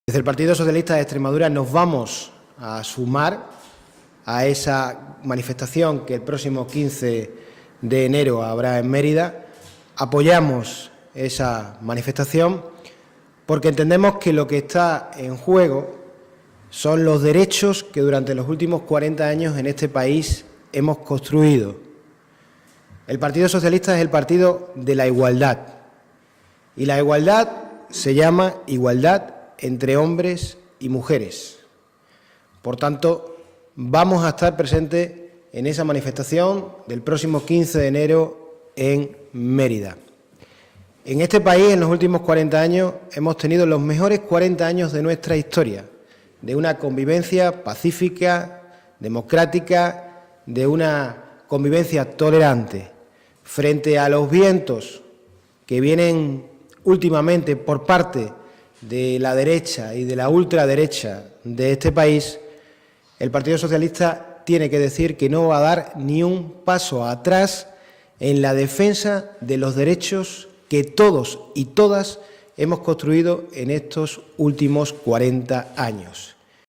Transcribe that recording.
Desde el Partido Socialista de Extremadura nos vamos a sumar a esa manifestación que el próximo 15 de enero habrá en Mérida. Apoyamos esa manifestación porque entendemos que lo que está en juego son los derechos que durante los últimos 40 años en este país hemos construido. El Partido Socialista es el partido de la igualdad y la igualdad se llama igualdad entre hombres y mujeres. Por tanto, vamos a estar presentes en esa manifestación del próximo 15 de enero en Mérida. En este país, en los últimos 40 años, hemos tenido los mejores 40 años de nuestra historia, de una convivencia pacífica, democrática, de una convivencia tolerante. Frente a los vientos que vienen últimamente por parte de la derecha y de la ultraderecha de este país, el Partido Socialista tiene que decir que no va a dar ni un paso atrás en la defensa de los derechos que todos y todas hemos construido en estos últimos 40 años.